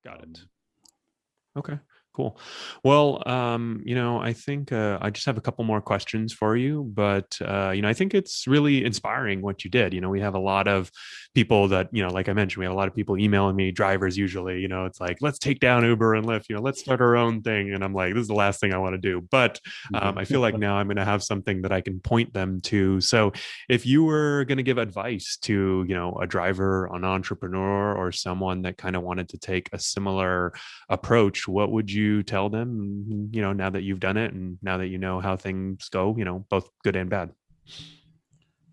Got it. Um, Okay, cool. Well, I think I just have a couple more questions for you, but I think it's really inspiring what you did. We have a lot of people that, like I mentioned, we have a lot of people emailing me, drivers usually, it's like, let's take down Uber and Lyft, let's start our own thing. And I'm like, this is the last thing I want to do. But I feel like now I'm going to have something that I can point them to. So if you were going to give advice to, a driver, an entrepreneur, or someone that kind of wanted to take a similar approach, what would you tell them, now that you've done it and now that you know how things go, both good and bad?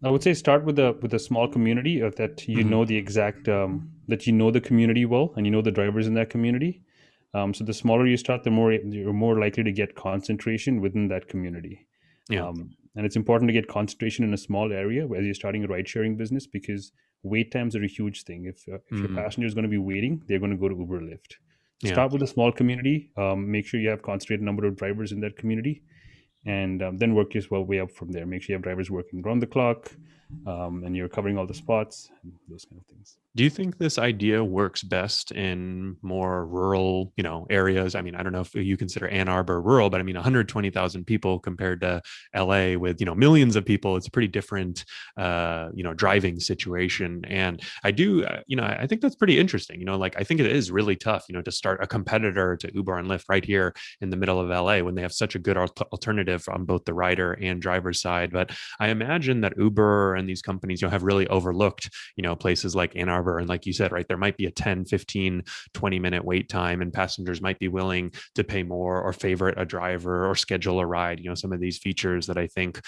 I would say start with a small community that you Hmm. know the exact that you know the community well and you know the drivers in that community. So the smaller you start, the more you're more likely to get concentration within that community. Yeah. And it's important to get concentration in a small area as you're starting a ride sharing business because wait times are a huge thing. If your Mm. passenger is going to be waiting, they're going to go to Uber Lyft. Yeah. Start with a small community. Make sure you have concentrated number of drivers in that community, and then work your way up from there. Make sure you have drivers working around the clock, and you're covering all the spots and those kind of things. Do you think this idea works best in more rural, areas? I mean, I don't know if you consider Ann Arbor rural, but I mean, 120,000 people compared to LA with, millions of people. It's a pretty different, driving situation. And I do, I think that's pretty interesting. Like I think it is really tough, to start a competitor to Uber and Lyft right here in the middle of LA when they have such a good alternative on both the rider and driver side. But I imagine that Uber and these companies, have really overlooked, places like Ann Arbor. And like you said, right, there might be a 10, 15, 20-minute wait time, and passengers might be willing to pay more or favorite a driver or schedule a ride. Some of these features that I think,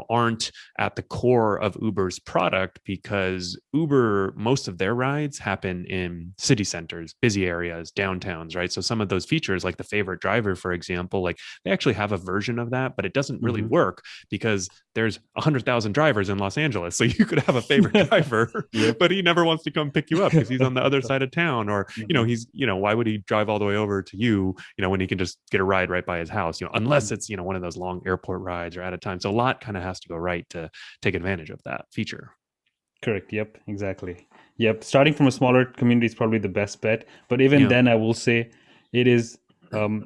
aren't at the core of Uber's product because Uber, most of their rides happen in city centers, busy areas, downtowns, right? So some of those features, like the favorite driver, for example, like they actually have a version of that, but it doesn't really Mm-hmm. work because there's 100,000 drivers in Los Angeles. So you could have a favorite driver, Yep. but he never wants to come pick you up because he's on the other side of town. Or, Mhm. why would he drive all the way over to you, when he can just get a ride right by his house, unless it's, one of those long airport rides or at a time. So a lot kind of has to go right to take advantage of that feature. Correct. Yep. Exactly. Yep. Starting from a smaller community is probably the best bet. But even Yeah. then, I will say it is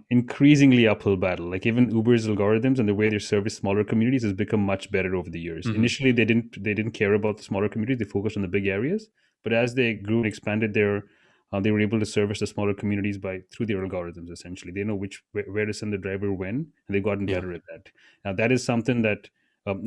increasingly uphill battle. Like even Uber's algorithms and the way they service smaller communities has become much better over the years. Mm-hmm. Initially, they didn't care about the smaller communities. They focused on the big areas. But as they grew and expanded they were able to service the smaller communities by through their algorithms. Essentially, they know where to send the driver when, and they've gotten Yeah. better at that. Now, that is something that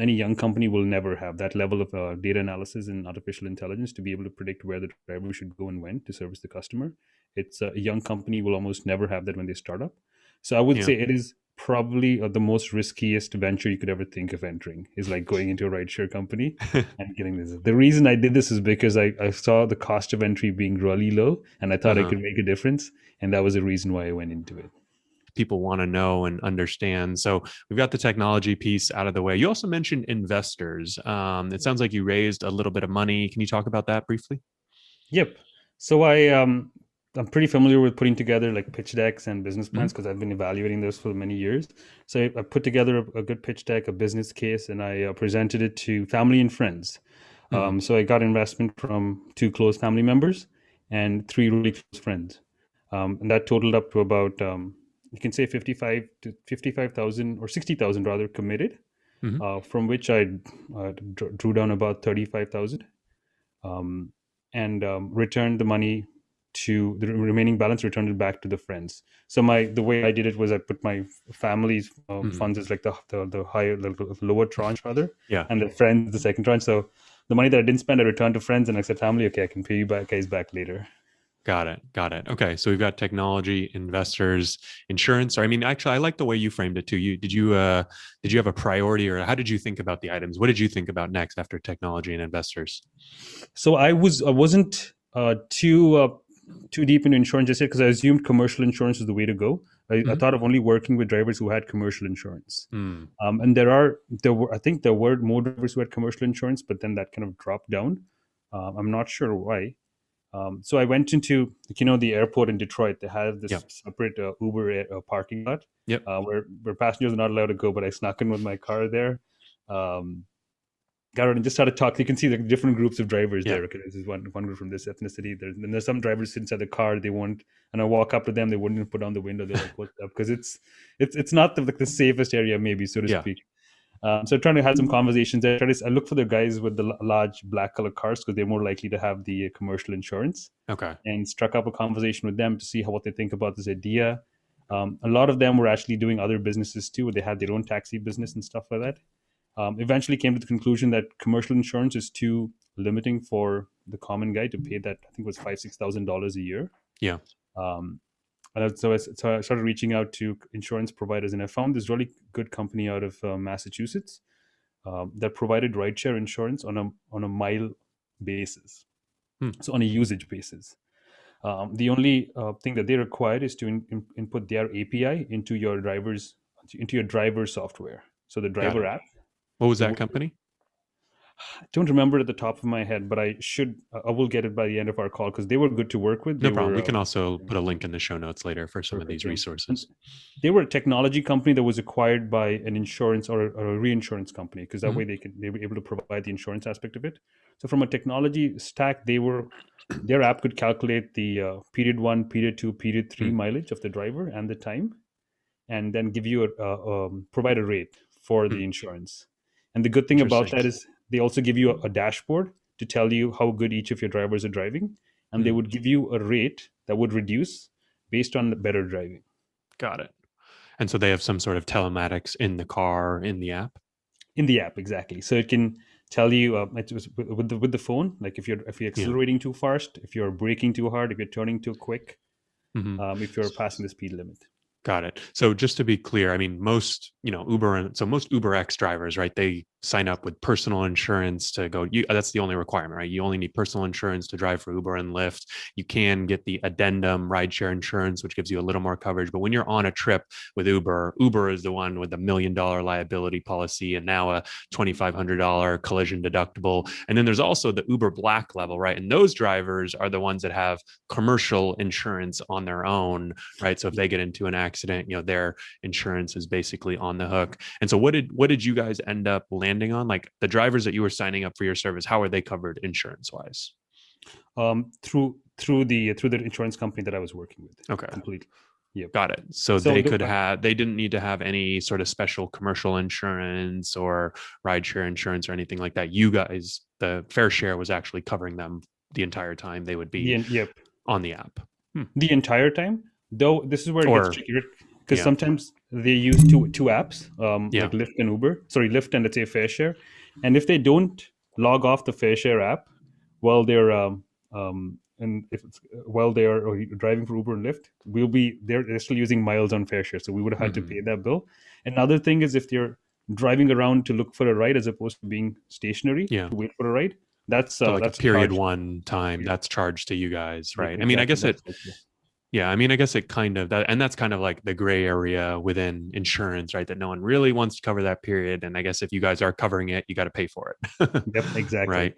any young company will never have that level of data analysis and artificial intelligence to be able to predict where the driver should go and when to service the customer. It's a young company will almost never have that when they start up. So I would Yeah. say it is probably the most riskiest venture you could ever think of entering is like going into a rideshare company and getting this. The reason I did this is because I saw the cost of entry being really low and I thought I Uh-huh. could make a difference. And that was the reason why I went into it. People want to know and understand. So we've got the technology piece out of the way. You also mentioned investors. It sounds like you raised a little bit of money. Can you talk about that briefly? Yep. So I'm pretty familiar with putting together like pitch decks and business Mm-hmm. plans because I've been evaluating those for many years. So I put together a good pitch deck, a business case, and I presented it to family and friends. Mm-hmm. So I got investment from two close family members and three really close friends, and that totaled up to about you can say 55,000 or 60,000 rather committed, Mm-hmm. from which I drew down about 35,000, and returned the money to the remaining balance, returned it back to the friends. So the way I did it was I put my family's Mm-hmm. funds as like the higher, the lower tranche rather, Yeah. and the friends the second tranche. So the money that I didn't spend I returned to friends, and I said, family, okay, I can pay you back guys back later. Got it. Got it. Okay. So we've got technology, investors, insurance. Or I mean, actually, I like the way you framed it too. Did you have a priority, or how did you think about the items? What did you think about next after technology and investors? So I wasn't too deep into insurance just yet because I assumed commercial insurance was the way to go. I Mm-hmm. thought of only working with drivers who had commercial insurance. Mm. And I think there were more drivers who had commercial insurance, but then that kind of dropped down. I'm not sure why. So I went into, the airport in Detroit. They have this Yep. separate Uber parking lot Yep. where passengers are not allowed to go, but I snuck in with my car there. Um, got out and just started talking. You can see the different groups of drivers Yeah. there. Okay, this is one group from this ethnicity. There's some drivers sit inside the car. They won't, and I walk up to them. They wouldn't even put down the window. They're like, "What's up?" Because it's not like the safest area, maybe, so to Yeah. speak. So trying to have some conversations. I look for the guys with the large black color cars because they're more likely to have the commercial insurance, Okay. and struck up a conversation with them to see what they think about this idea. A lot of them were actually doing other businesses too. They had their own taxi business and stuff like that. Eventually came to the conclusion that commercial insurance is too limiting for the common guy to pay that. I think it was $5,000-6,000 a year. Yeah. Um, so I started reaching out to insurance providers, and I found this really good company out of Massachusetts that provided rideshare insurance on a mile basis, Hmm. so on a usage basis. The only thing that they required is to input their API into your driver software. So the Got driver it. app. What was It that would, company? I don't remember it at the top of my head, but I should. I will get it by the end of our call because they were good to work with. No They problem. were We can also put a link in the show notes later for some of perfect. these Yeah. And resources. they were a technology company that was acquired by an insurance or a reinsurance company because that Mhm. way they were able to provide the insurance aspect of it. So from a technology stack, their app could calculate the period one, period two, period three Mm. mileage of the driver and the time, and then give you provide a rate for the Mm. insurance. And the good thing about Interesting. that is they also give you a dashboard to tell you how good each of your drivers are driving, and they Mm. would give you a rate that would reduce based on the better driving. Got it. And so they have some sort of telematics in the car, in the app? In the app, exactly. So it can tell you with the phone, like if you're Yeah. accelerating too fast, if you're braking too hard, if you're turning too quick, Hmm. if you're passing the speed limit. Got it. So just to be clear, I mean, most, most Uber X drivers, right? They sign up with personal insurance to go. That's the only requirement, right? You only need personal insurance to drive for Uber and Lyft. You can get the addendum rideshare insurance, which gives you a little more coverage. But when you're on a trip with Uber, Uber is the one with the $1 million liability policy and now a $2,500 collision deductible. And then there's also the Uber Black level, right? And those drivers are the ones that have commercial insurance on their own, right? So if they get into an accident, their insurance is basically on the hook. And so what did you guys end up landing on? Like the drivers that you were signing up for your service, how are they covered insurance wise? Through the insurance company that I was working with, Okay. completely. Yep. Got it. So So they didn't need to have any sort of special commercial insurance or rideshare insurance or anything like that. You guys, the Fareshare was actually covering them the entire time they would be yep, on the app. the entire time. Though this is where it gets Or tricky because yeah, sometimes they use two apps, yeah. like Lyft and Uber. Sorry, Lyft and let's say Fareshare. And if they don't log off the Fareshare app while they're and if it's while they are or driving for Uber and Lyft, they're still using miles on Fareshare, so we would have had to Mhm. pay that bill. Another thing is if they're driving around to look for a ride as opposed to being stationary Yeah. to wait for a ride, So like a that's period charged. one time Yep, that's charged to you guys, yep, right? I mean, I exactly. guess That's it, like, yeah, I mean, I guess it kind of that, and that's kind of like the gray area within insurance, right? That no one really wants to cover that period. And I guess if you guys are covering it, you got to pay for it. yep, exactly. Right.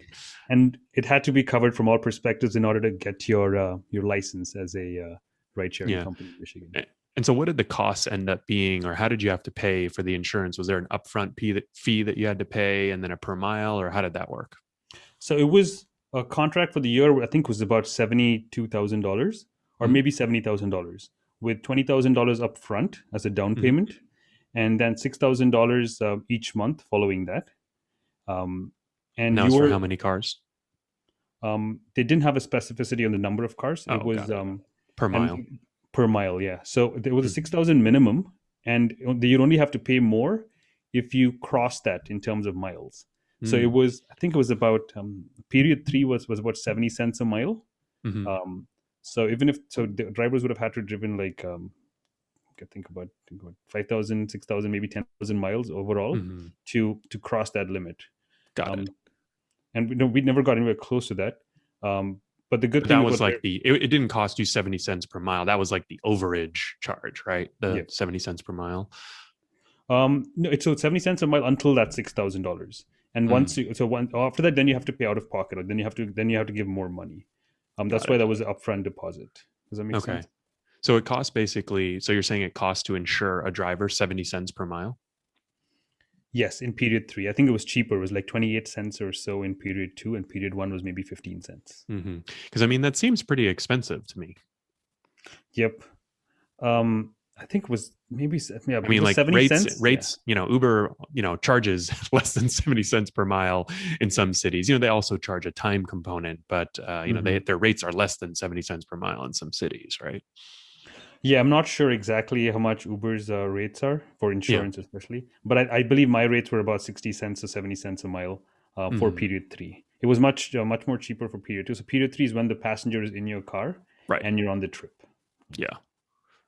And it had to be covered from all perspectives in order to get your license as a ride sharing Yeah. company in Michigan. And so what did the costs end up being, or how did you have to pay for the insurance? Was there an upfront fee that you had to pay and then a per mile, or how did that work? So it was a contract for the year. I think was about $72,000 or Mhm. maybe $70,000 with $20,000 up front as a down Mhm. payment, and then $6,000 each month following that. Um, And and that you was for were how many cars? they didn't have a specificity on the number of cars. It Oh, was got it. Per mile. and per mile, yeah. So there was a Mm. 6,000 minimum, and you'd only have to pay more if you cross that in terms of miles. So it Mm. was, I think it was about period three was about 70 cents a mile. Mhm. Um, so even if so, the drivers would have had to driven like I think about 5,000, 6,000, maybe 10,000 miles overall Mhm. to cross that limit. Got it. Um, and we never got anywhere close to that. But the good But thing that was about like it didn't cost you 70 cents per mile. That was like the overage charge, right? yeah. The 70 cents per mile. No, it's 70 cents a mile until that $6,000, and Mm. after that, then you have to pay out of pocket. Like, then you have to give more money. That's Got why it. that was an upfront deposit. Does that make Okay. sense? So it costs basically, so you're saying it costs to insure a driver 70 cents per mile? Yes, in period three. I think it was cheaper. It was like 28 cents or so in period two, and period one was maybe 15 cents. Because I mean, that seems pretty expensive to me. Yep. I think it was maybe, yeah, I it mean, was like 70 cents. Yeah. rates, Uber, charges less than 70 cents per mile in some cities. They also charge a time component, but, Hmm. their rates are less than 70 cents per mile in some cities, right? Yeah, I'm not sure exactly how much Uber's rates are for Yeah. insurance, especially, but I believe my rates were about 60 cents to 70 cents a mile for Hmm. period three. It was much more cheaper for period two. So period three is when the passenger is in your car Right. and you're on the trip. Yeah.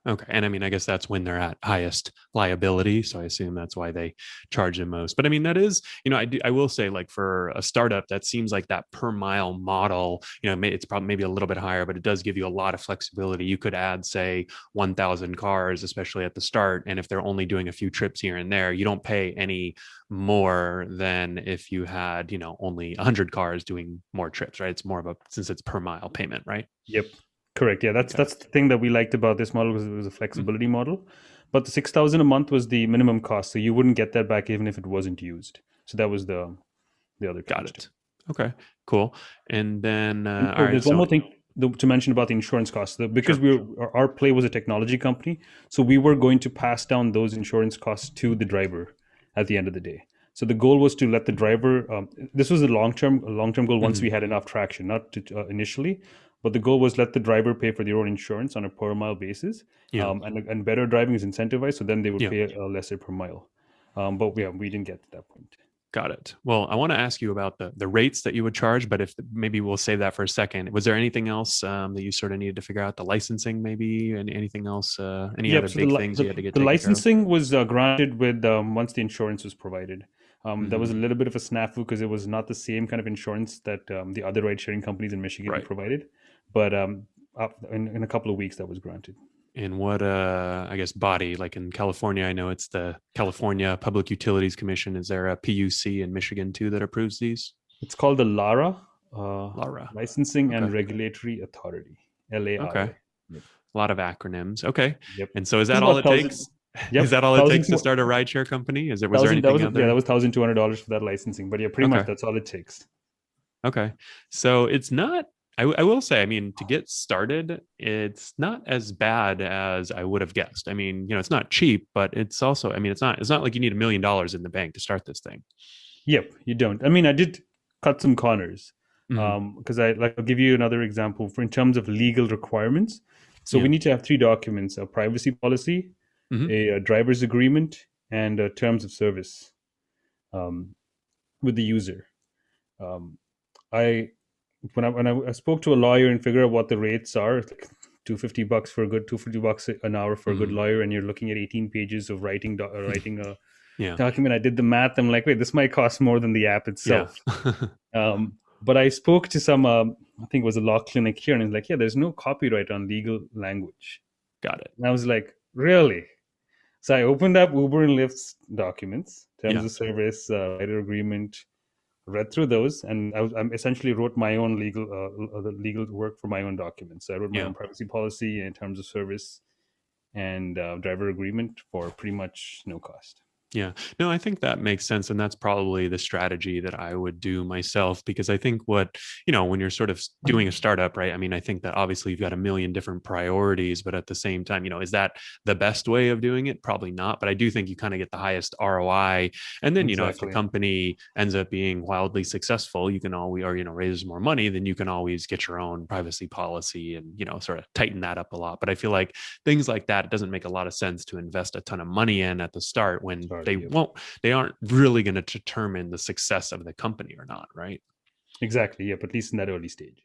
Okay. And I mean, I guess that's when they're at highest liability. So I assume that's why they charge the most. But I mean, that is, I will say, like, for a startup, that seems like that per mile model, it's probably maybe a little bit higher, but it does give you a lot of flexibility. You could add, say, 1,000 cars, especially at the start. And if they're only doing a few trips here and there, you don't pay any more than if you had, only 100 cars doing more trips, right? It's more of a, since it's per mile payment, right? Yep, correct. Yeah, that's Okay. that's the thing that we liked about this model was it was a Mhm. flexibility model, but the 6,000 a month was the minimum cost, so you wouldn't get that back even if it wasn't used. So that was the other Got catch to it. it. Okay, cool. And then, And all oh, right. there's one So, more thing to mention about the insurance costs. Because sure. our play was a technology company, so we were going to pass down those insurance costs to the driver at the end of the day. So the goal was to let the driver. This was a long term goal. Once Mhm. we had enough traction, not initially, but the goal was let the driver pay for their own insurance on a per mile basis, Yeah. and better driving is incentivized. So then they would Yeah. pay lesser per mile. But yeah, we didn't get to that point. Got it. Well, I want to ask you about the rates that you would charge, but if maybe we'll save that for a second. Was there anything else that you sort of needed to figure out? The licensing, maybe, and anything else? Any Yep. other So the big li- things you the, had to get the taken care of? licensing was granted with once the insurance was provided. There was Hmm. a little bit of a snafu because it was not the same kind of insurance that the other ride-sharing companies in Michigan Right. provided, but in a couple of weeks that was granted. And what, I guess, body? Like in California, I know it's the California Public Utilities Commission. Is there a PUC in Michigan too that approves these? It's called the LARA, Laura. Licensing Okay. and Regulatory Authority, Okay. LARA. Yep. A lot of acronyms. Okay. Yep. And so is It was that all about it thousand. takes? Is Yep. that all it Thousand takes to two. start a rideshare company? Was there Thousand. That anything was yeah. That other? was $1,200 for that licensing. But yeah, pretty much Okay. that's all it takes. Okay. So it's not, I will say, I mean, to get started, it's not as bad as I would have guessed. I mean, it's not cheap, but it's also, I mean, it's not like you need $1 million in the bank to start this thing. Yep, you don't. I mean, I did cut some corners Hmm. because I'll give you another example for in terms of legal requirements. So we Yeah. need to have three documents: a privacy policy, Hmm. a driver's agreement, and terms of service um, with the user. Um, I when I spoke to a lawyer and figured out what the rates are, it's like $250 for a good $250 an hour for a good Hmm. lawyer, and you're looking at 18 pages of writing a Yeah. document. I did the math. I'm like, wait, this might cost more than the app Yeah. itself. But I spoke to some, I think it was a law clinic here, and it's like, yeah, there's no copyright on legal language. Got it. And I was like, really? So I opened up Uber and Lyft's documents, terms Yeah. of service, rider agreement, read through those, and I essentially wrote my own legal work for my own documents. So I wrote my Yeah. own privacy policy in terms of service and driver agreement for pretty much no cost. Yeah. No, I think that makes sense. And that's probably the strategy that I would do myself because I think when you're sort of doing a startup, right? I mean, I think that obviously you've got a million different priorities, but at the same time, is that the best way of doing it? Probably not. But I do think you kind of get the highest ROI. And then, if the Exactly. company ends up being wildly successful, you can always, or, raises more money, then you can always get your own privacy policy and, sort of tighten that up a lot. But I feel like things like that, it doesn't make a lot of sense to invest a ton of money in at the start when Sorry. Yep. they aren't really going to determine the success of the company or not, right? Exactly. Yep. At least in that early stage.